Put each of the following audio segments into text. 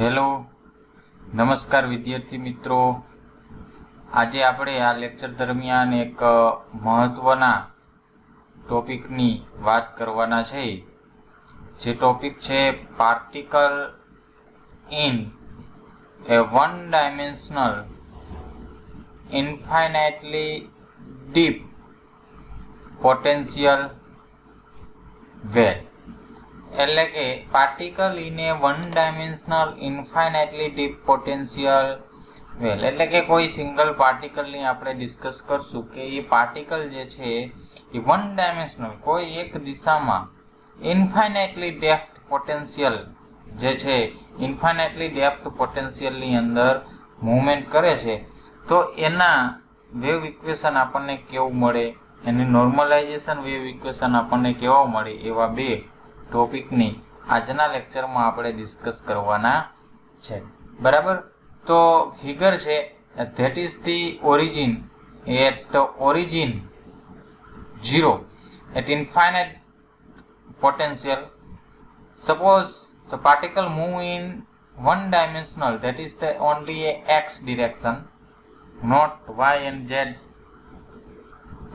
Hello, નમસ્કાર વિદ્યાર્થી મિત્રો. આજે આપણે આ લેક્ચર દરમિયાન એક મહત્વના ટોપિકની વાત કરવાના છે. જે ટોપિક છે particle in a one dimensional infinitely deep potential well. એટલે કે particle in a one dimensional infinitely deep potential well, એટલે કે કોઈ સિંગલ પાર્ટિકલની આપણે ડિસ્કસ કરશું કે એ પાર્ટિકલ જે છે એ વન ડાયમેન્શનલ કોઈ એક દિશામાં ઇન્ફાઇનાઇટલી ડેપ્થ પોટેન્શિયલ જે છે ઇન્ફાઇનાઇટલી ડેપ્થ પોટેન્શિયલની અંદર મૂવમેન્ટ કરે છે. તો એના વેવ ઇક્વેશન આપણને કેવું મળે, એની નોર્મલાઇઝેશન વેવ ઇક્વેશન આપણને કેવા મળે, એવા બે ટોપિકની આજના લેક્ચરમાં આપણે ડિસ્કસ કરવાના છે. બરાબર. તો ફિગર છે that is the origin at origin 0 at infinite potential. Suppose the particle move in one dimensional, that is the only a x direction, not y and z.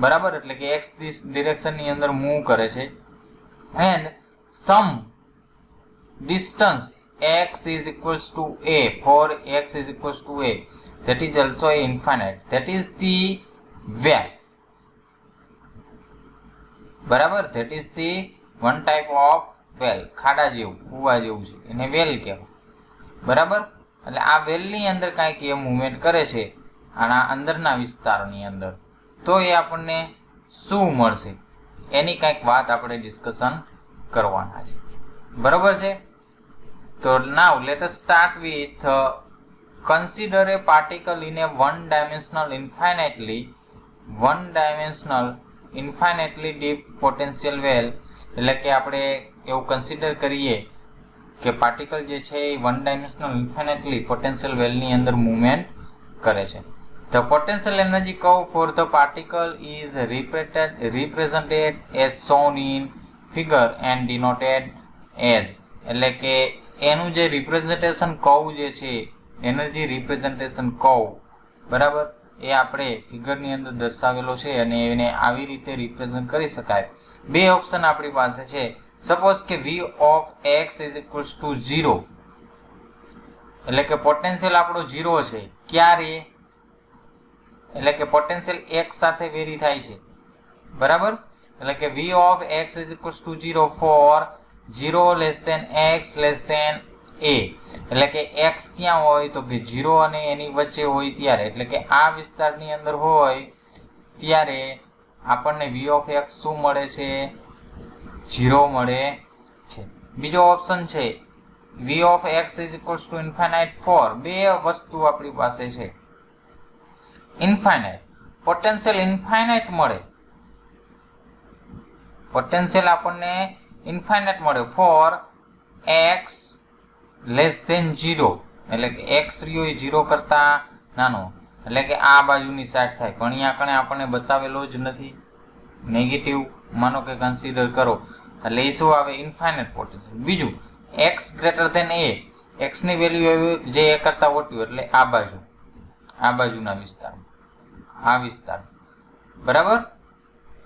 બરાબર. એટલે કે x ડિરેક્શન ની અંદર મૂવ કરે છે and some distance x is equals to a, for x is equals to a, that is also infinite, that is the well. બરાબર. that is the one type of well, ખાડા જેવું, કુવા જેવું છે, એને વેલ કહેવાય. બરાબર. એટલે આ વેલની અંદર કાંઈક એ મૂવમેન્ટ કરે છે આના અંદરના વિસ્તારની અંદર, તો એ આપણને શું મળશે એની કાંઈક વાત આપણે ડિસ્કશન કરવાના છે. બરાબર છે. તો now let us start with consider a particle in a one dimensional infinitely deep potential well. એટલે કે આપણે એવું કન્સિડર કરીએ કે પાર્ટિકલ જે છે એ વન ડાયમેન્શનલ ઇન્ફાઇનાઇટલી પોટેન્શિયલ વેલની અંદર મૂવમેન્ટ કરે છે. The potential energy curve for the particle is represented as shown in figure and denoted as. એટલે કે એનું જે રિપ્રેઝન્ટેશન કર્વ જે છે, એનર્જી રિપ્રેઝન્ટેશન કર્વ, બરાબર, એ આપણે ફિગરની અંદર દર્શાવેલો છે અને એને આવી રીતે રિપ્રેઝન્ટ કરી શકાય. બે ઓપ્શન આપણી પાસે છે. સપોઝ કે v of x is equals to 0, એટલે કે પોટેન્શિયલ આપણો 0 છે. ક્યારે? એટલે કે પોટેન્શિયલ x સાથે વેરી થાય છે. બરાબર. એટલે કે v of x is equals to 0 for 0 less than x less than a. એટલે કે x ક્યાં હોય તો કે 0 અને એની વચ્ચે હોય ત્યારે, એટલે કે આ વિસ્તારની અંદર હોય ત્યારે આપણને v ઓફ x શું મળે છે? 0 મળે છે. બીજો ઓપ્શન છે v of x is equals to infinite for, બે વસ્તુ આપણી પાસે છે. ઇન્ફાઇનાઇટ પોટેન્શિયલ ઇન્ફાઇનાઇટ મળે, પોટેન્શિયલ આપણને ઇન્ફાઇનાઇટ મળે ફોર x લેસ ધેન 0. એટલે કે x રહ્યો એ 0 કરતા નાનો, એટલે કે આ બાજુની સાઈડ થાય, પણ અહીંયા કણે આપણને બતાવેલો જ નથી. નેગેટિવ માનો કે કન્સિડર કરો, એટલે એ શું આવે? Infinite potential. બીજું x greater than a, x ની વેલ્યુ આવી જે a કરતા ઓછું, એટલે આ બાજુ, આ બાજુના વિસ્તારમાં, આ વિસ્તાર. બરાબર.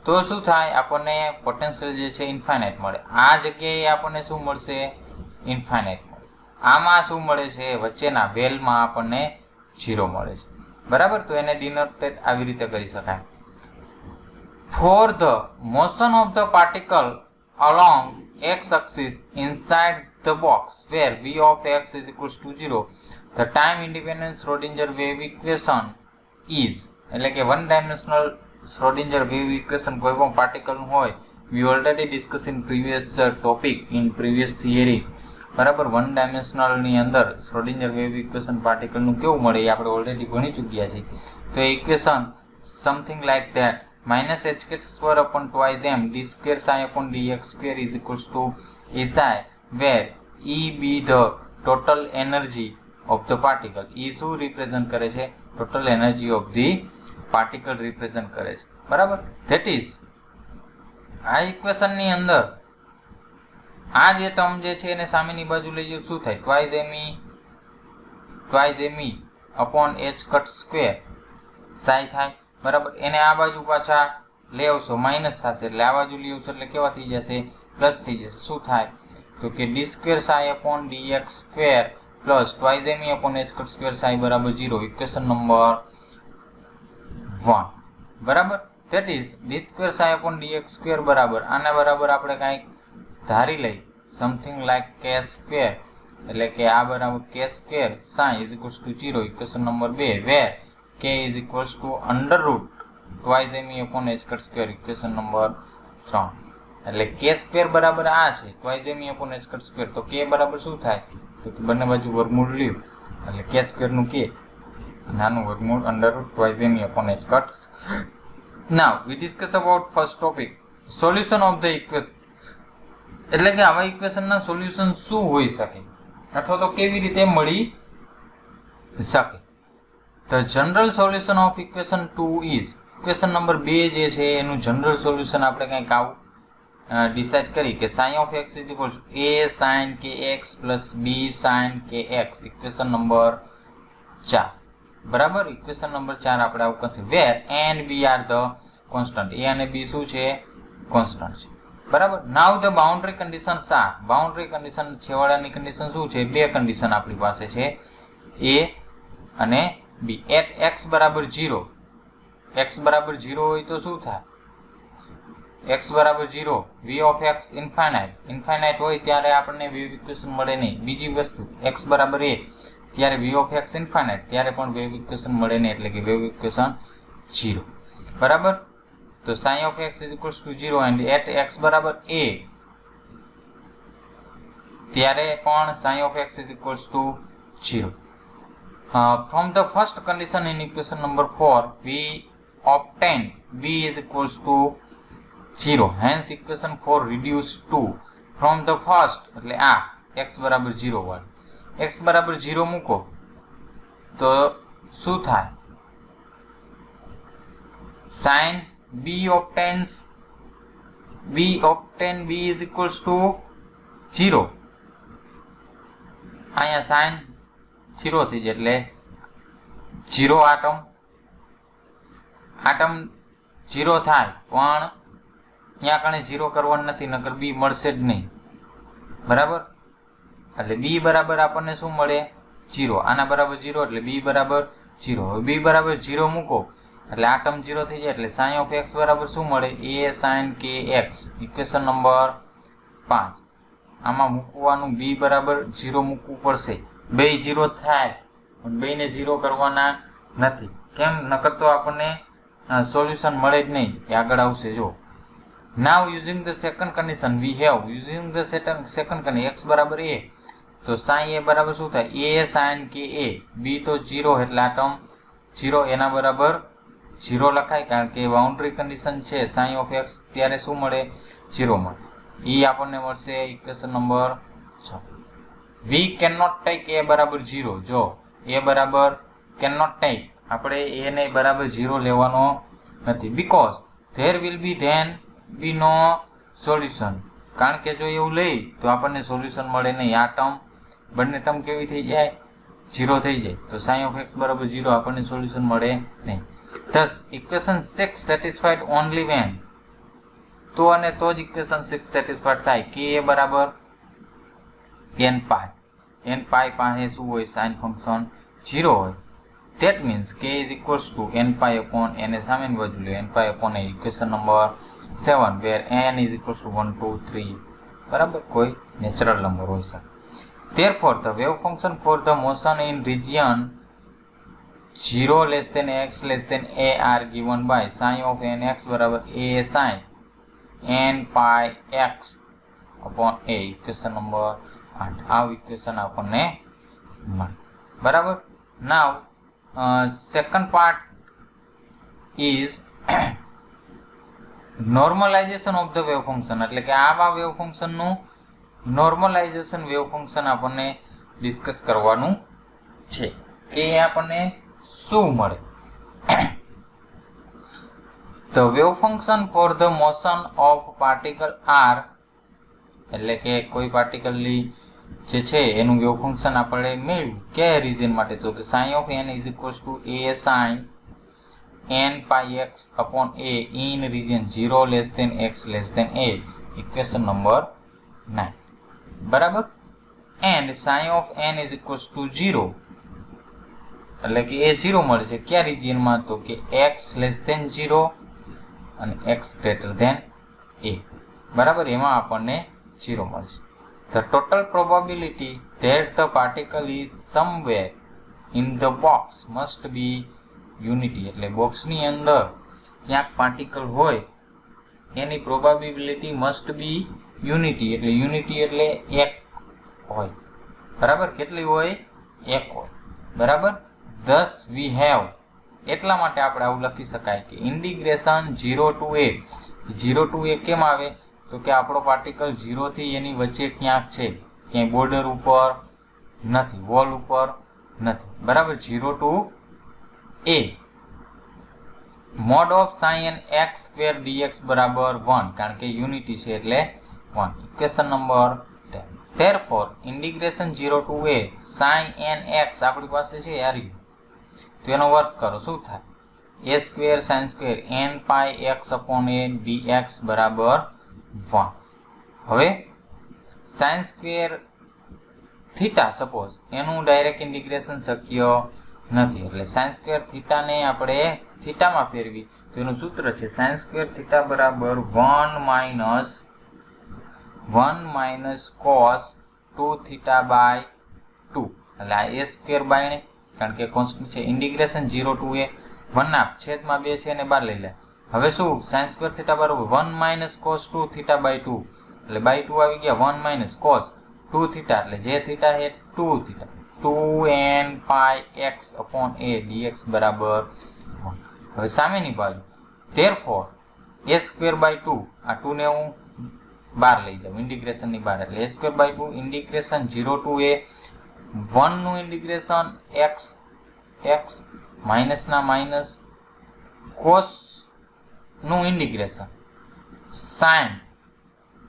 તો શું થાય? આપણને પોટેન્શિયલ જે છે ઇન્ફાઇનાઇટ મળે. આ જગ્યાએ આપણને શું મળશે? ઇન્ફાઇનાઇટ મળે. આમાં શું મળે છે? વચ્ચેના વેલમાં આપણને 0 મળે છે. બરાબર. તો એને ડિનોટેડ આવી રીતે કરી શકાય. For the motion of the particle along x axis inside the box where v of x is equals to 0, the time independent Schrodinger wave equation is. એટલે કે one dimensional Schrodinger wave equation કોઈ પણ particle હોય, we already discussed in previous topic in previous theory. બરાબર. One dimensional ની અંદર Schrodinger wave equation particle નું કેવું મળે એ આપણે ઓલરેડી ભણી ચૂક્યા છીએ. તો એ equation something like that -hk² upon twice m d² psi upon dx² is equals to a psi, where E be the total energy of the particle. E શું રિપ્રેઝન્ટ કરે છે? Total energy of the particle represent કરે છે. બરાબર. That is આ equation ની અંદર આ જે ટર્મ જે છે એને સામેની બાજુ લઈ જવું શું થાય? Twice m e twice m ઈ upon h cut square psi થાય, બરાબર. એને આ બાજુ પાછા લઈ આવશો માઇનસ થશે, એટલે આ બાજુ લઈ આવશો એટલે કેવા થઈ જશે? પ્લસ થઈ જશે. શું થાય? તો કે d square psi upon d x square plus twice m ઈ upon h cut square psi બરાબર 0. ઇક્વેશન નંબર 1, બરાબર. That is d square psi upon d x square બરાબર આના બરાબર આપણે કાંઈક ધારી લઈ, સમથિંગ લાઈક કે સ્ક્વેર, એટલે કે આ બરાબર k square psi is equals to 0. Equation number 2 where k is equals to under root twice m E upon h cut square. Equation number 3 એટલે કે સ્ક્વેર બરાબર આ છે ટ્વાઇસ એમ ઈ upon h cut square. તો k બરાબર શું થાય? તો બંને બાજુ વર્ગમૂળ લ્યો એટલે કે સ્ક્વેર નું કે નાનું વર્ગમૂળ under root twice m E upon h cut. Now we discuss about first topic, solution of the equation. એટલે કે આવા ઇક્વેશનના સોલ્યુશન શું હોઈ શકે અથવા તો કેવી રીતે મળી શકે. The general solution of equation 2 is, equation number 2 જે છે એનું જનરલ સોલ્યુશન આપણે કંઈક આવું ડિસાઇડ કરી કે psi of x is equal to a sin kx plus b sin kx. Equation number 4, બરાબર. ઇક્વેશન નંબર 4 આપણે આવું કરશે where a and b are the constant. a અને b શું છે? કોન્સ્ટન્ટ છે, બરાબર. Now the boundary conditions are, boundary condition છેવાડાની કન્ડિશન શું છે? બે કન્ડિશન આપણી પાસે છે a અને b. એટ x બરાબર 0, x બરાબર 0 હોય તો શું થાય? x બરાબર 0, v of x infinite, infinite હોય ત્યારે આપણને વેવ ઇક્વેશન મળે નહીં. બીજી વસ્તુ x બરાબર a ત્યારે v ઓફ x ઇન્ફાઇનાઇટ ત્યારે પણ વેવ ઇક્વેશન મળે નહીં, એટલે કે વેવ ઇક્વેશન 0, બરાબર. તો sin of x is equals to 0 and at x બરાબર a ત્યારે પણ sin of x is equals to 0. From the first condition in equation number 4 we obtain b is equals to 0, hence equation 4 reduced to from the first એટલે આ x બરાબર 0 વાળું. x બરાબર 0 મૂકો તો શું થાય? sin b obtains b is equals to 0. અહીંયા sin 0 થઈ જાય એટલે 0 આટમ 0 થાય, પણ અહીંયા કણે 0 કરવાનું નથી, નકર b મળશે જ નહીં, બરાબર. એટલે b બરાબર આપણને શું મળે? 0. આના બરાબર 0 એટલે b બરાબર 0. હવે b બરાબર 0 મૂકો એટલે આ ટર્મ 0 થઈ જાય, એટલે sin of x બરાબર શું મળે? a sin kx. Equation number 5. આમાં મૂકવાનું b બરાબર 0 મૂકવું પડશે. બે 0 થાય પણ બેને 0 કરવાના નથી. કેમ? નકર તો આપણને સોલ્યુશન મળે જ નહીં, એ આગળ આવશે જો. Now using the second condition we have, using the second condition x બરાબર a તો sin a બરાબર શું થાય? a sin ka. b તો 0 એટલે આ ટર્મ 0 એના બરાબર 0 લખાય, કારણ કે બાઉન્ડ્રી કન્ડિશન છે sin of x ત્યારે શું મળે? 0 મળે. એ આપણને મળશે equation number 6. we cannot take a બરાબર 0. જો a બરાબર cannot take, આપણે a ને બરાબર 0 લેવાનો નથી, because there will be then be no solution. કારણ કે જો એવું લઈ તો આપણને સોલ્યુશન મળે નહીં. આ ટર્મ બંને ટર્મ કેવી થઈ જાય? 0 થઈ જાય. તો sin of x બરાબર 0 આપણને સોલ્યુશન મળે નહીં. Thus equation 6 satisfied only when, તો અને તો જ equation 6 satisfied થાય કે a બરાબર n pi પાસે શું હોય? sin function 0 હોય. that means k is equals to n pi upon n એ સામેની બાજુ લે n pi upon a. equation number 7 where n is equals to 1 2 3, બરાબર. કોઈ નેચરલ નંબર હોય શકે. therefore the wave function for the motion in region 0 less than x less than a are given by sin of nx બરાબર a sin n pi x upon a. Equation number 8. આ equation આપણને મળે, બરાબર. Now second part is normalization of the wave function, એટલે કે આવા wave ફંક્શનનું normalization wave function આપણને ડિસ્કસ કરવાનું છે કે આપણને શું મળે. The wave function for the motion of particle r, એટલે કે કોઈ પાર્ટિકલની જે છે એનું વેવ ફંક્શન આપણે મેળવ્યું કે રીજન માટે તો કે psi of n is equals to a sine n pi x upon a in region 0 less than x less than a, equation number 9. બરાબર. and sin of n is equals to 0, એટલે કે એ 0 મળે છે કયા રીજિયનમાં તો કે x less than 0 અને x greater than a. બરાબર, એમાં આપણને 0 મળશે. The total probability that the particle is somewhere in the box must be unity, એટલે બોક્સની અંદર ક્યાંક પાર્ટિકલ હોય એની પ્રોબેબિલિટી મસ્ટ બી યુનિટી, એટલે યુનિટી એટલે એક હોય. બરાબર, કેટલી હોય? એક હોય. બરાબર. thus we have, એટલા માટે આપણે આવું લખી શકાય કે integration 0 to a, 0 to a કેમ આવે તો કે આપણો પાર્ટિકલ 0 થી એની વચ્ચે ક્યાંક છે, ક્યાંય બોર્ડર ઉપર નથી, વોલ ઉપર નથી. બરાબર. 0 to a mod of sin x square dx બરાબર 1, કારણ કે યુનિટી છે એટલે 1. Equation number 10. therefore integration 0 to a sin nx આપણી પાસે છે યાર, તો એનો વર્ક કરો શું થાય? a square sin square n pi x upon a dx બરાબર 1. હવે sin square થીટા સપોઝ એનું ડાયરેક્ટ ઇન્ટિગ્રેશન શક્ય નથી, એટલે sin square થીટા ને આપણે થીટામાં ફેરવી તો એનું સૂત્ર છે sin square થીટા બરાબર 1 minus cos 2 થીટા બાય 2, એટલે આ a સ્ક્વેર બાય, કારણ કે કોન્સ્ટન્ટ છે, ઇન્ટિગ્રેશન 0 to a 1 ના છેદમાં 2 છે અને 12 લઈ લે. હવે શું sin square થીટા બરાબર 1 minus cos 2 થીટા બાય 2, એટલે બાય 2 આવી ગયા 1 minus cos 2 થીટા, એટલે જે થીટા છે 2 theta, 2n pi x upon a dx બરાબર 1. હવે સામેની બાજુ therefore a square by 2, આ 2 ને હું બહાર લઈ જાઉં ઇન્ટિગ્રેશનની બહાર, એટલે a square by 2 integration 0 to a 1 નું ઇન્ટિગ્રેશન x માઇનસ ના માઇનસ cos નું ઇન્ટિગ્રેશન sin,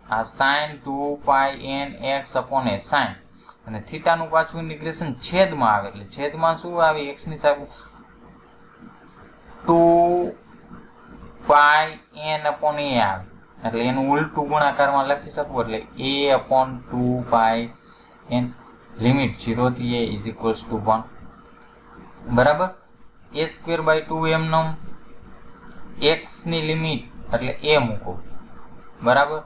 આ sin 2 pi n x upon a sin, અને થીટાનું પાછું ઇન્ટિગ્રેશન છેદમાં આવે, એટલે છેદમાં શું આવે? x ની સાથે 2 pi n upon a આવે, એટલે એનું ઉલટું ગુણાકારમાં લખી શકું, એટલે a upon 2 pi n, limit 0 થી a is equals to 1. બરાબર. a square by 2 એમનો x ની લિમિટ એટલે a મૂકો. બરાબર.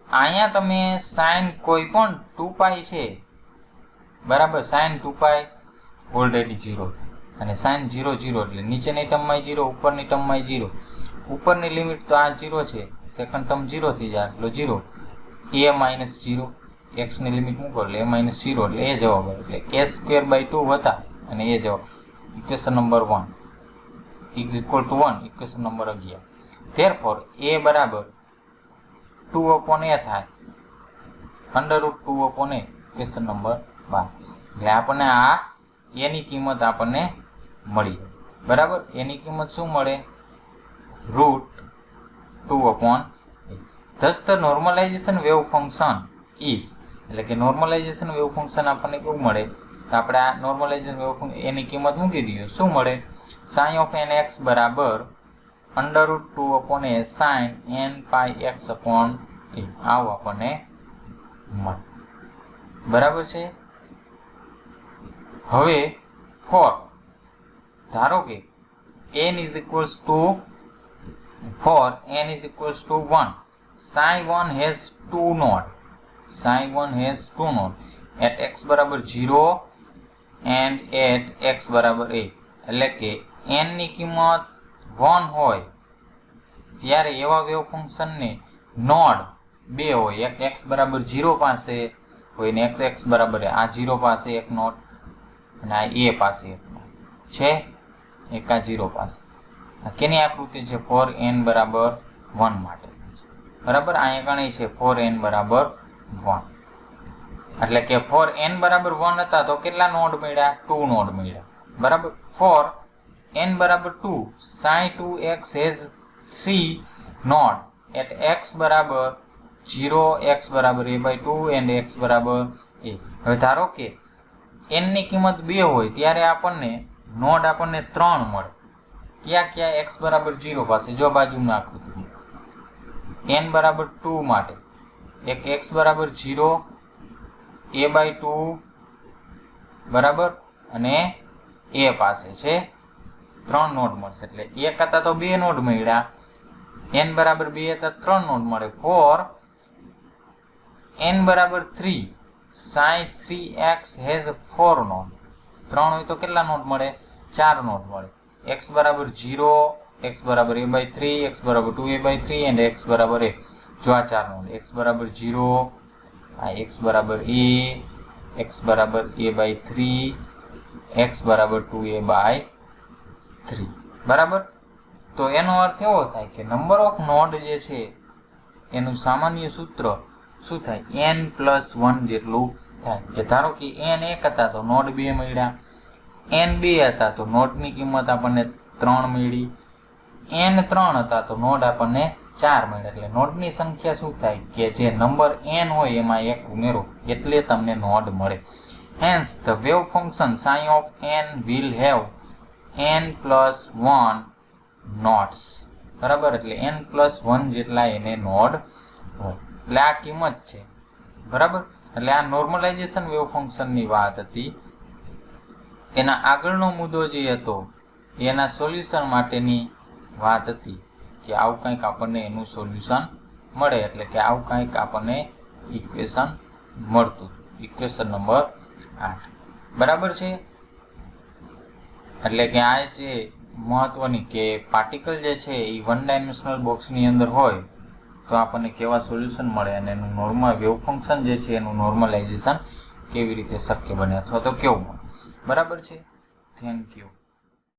અહીંયા તમે sin કોઈ પણ 2 pi છે, બરાબર, sin 2 pi ઓલરેડી 0 અને sin 0 0, એટલે નીચેની ટર્મમાં 0, ઉપરની ટર્મમાં 0. ઉપરની લિમિટ તો આ 0 છે, સેકન્ડ ટર્મ 0 થઈ જાય એટલે 0, a minus 0, x ની લિમિટ મૂકો એટલે a minus 0, એટલે એ જવાબ આવે, એટલે a square by 2 હતા અને એ જવાબ. Equation number 1 equal to 1, equation number 11. therefore a બરાબર 2 upon a થાય, under root 2 upon a, equation number 12. એટલે આપણને આ એની કિંમત આપણને મળી. બરાબર. એની કિંમત શું મળે? Root 2 upon a. thus the normalization wave function is, એટલે કે નોર્મલાઇઝેશન વેવ ફંક્શન આપણને કેવું મળે તો આપણે આ નોર્મલાઇઝેશન વેવ ફંક્શન એની કિંમત મૂકી દઈએ, શું મળે? sin of nx બરાબર under root 2 upon a sin n pi x upon a, આવું આપણને મળે. બરાબર છે. હવે ફોર ધારો કે n is equals to 1, psi 1 has 2 node, psi 1 has 2 node at x બરાબર 0 and at x બરાબર a, એટલે કે n ની કિંમત 1 હોય ત્યારે એવા વેવ ફંક્શનને નોડ 2 હોય, એક x બરાબર 0 પાસે હોય ને x બરાબર આ 0 પાસે એક નોડ અને આ a પાસે એક નોડ છે, એક આ 0 પાસે. કેની આકૃતિ છે? 4n બરાબર 1 માટે. બરાબર. અહીંયા ગણી છે 4n બરાબર 1, એટલે કે 4n બરાબર 1 હતા તો કેટલા નોડ મળ્યા? 2 નોડ મળ્યા. બરાબર. 4n બરાબર 2, sin 2x has 3 node at x બરાબર 0, x બરાબર a by 2 and x બરાબર એ. હવે ધારો કે n ની કિંમત 2 હોય ત્યારે આપણને નોડ આપણને 3 મળે. ક્યાં ક્યાં? x બરાબર 0 પાસે. જો બાજુમાં આકૃતિ n બરાબર 2 માટે એક x બરાબર 0 a/2 બરાબર અને a પાસે છે 3 નોડ મળશે. એટલે એક હતા તો 2 નોડ મળ્યા, n બરાબર 2 હતા 3 નોડ મળે. ફોર n બરાબર 3 psi 3x has 4 નોડ. 3 હોય તો કેટલા નોડ મળે? 4 નોડ મળે. x બરાબર 0, x બરાબર a/3, x બરાબર 2a/3 and x બરાબર a. જો આ 4 નોડ x બરાબર 0, આ x બરાબર a, x બરાબર a/3, x બરાબર 2a/3 બરાબર. તો એનો અર્થ એવો થાય કે નંબર ઓફ નોડ જે છે એનું સામાન્ય સૂત્ર શું થાય? n + 1 જેટલું થાય. કે ધારો કે n 1 હતા તો નોડ 2 મળ્યા, n 2 હતા તો નોડની કિંમત આપણને 3 મળી, n 3 હતા તો નોડ આપણને 4 મળ્યા. એટલે નોડની સંખ્યા શું થાય? કે જે નંબર n હોય એમાં 1 ઉમેરો એટલે તમને નોડ મળે. Hence the wave function psi of n will have n + 1 nodes. બરાબર. એટલે n + 1 જેટલા એને નોડ હોય. એટલે આ કિંમત છે. બરાબર. એટલે આ નોર્મલાઇઝેશન વેવ ફંક્શનની વાત હતી. એના આગળનો મુદ્દો જે હતો એના સોલ્યુશન માટેની વાત હતી કે આવું કંઈક આપણને એનું સોલ્યુશન મળે. એટલે કે આવું કંઈક આપણને ઇક્વેશન મળતું. Equation number 8. બરાબર છે. એટલે કે આ જે મહત્વની કે પાર્ટિકલ જે છે એ 1 ડાયમેન્શનલ બોક્સની અંદર હોય તો આપણને કેવા સોલ્યુશન મળે અને એનું નોર્મલ વેવ ફંક્શન જે છે એનું નોર્મલાઇઝેશન કેવી રીતે શક્ય બને અથવા તો કેવું મળે. બરાબર છે. Thank you.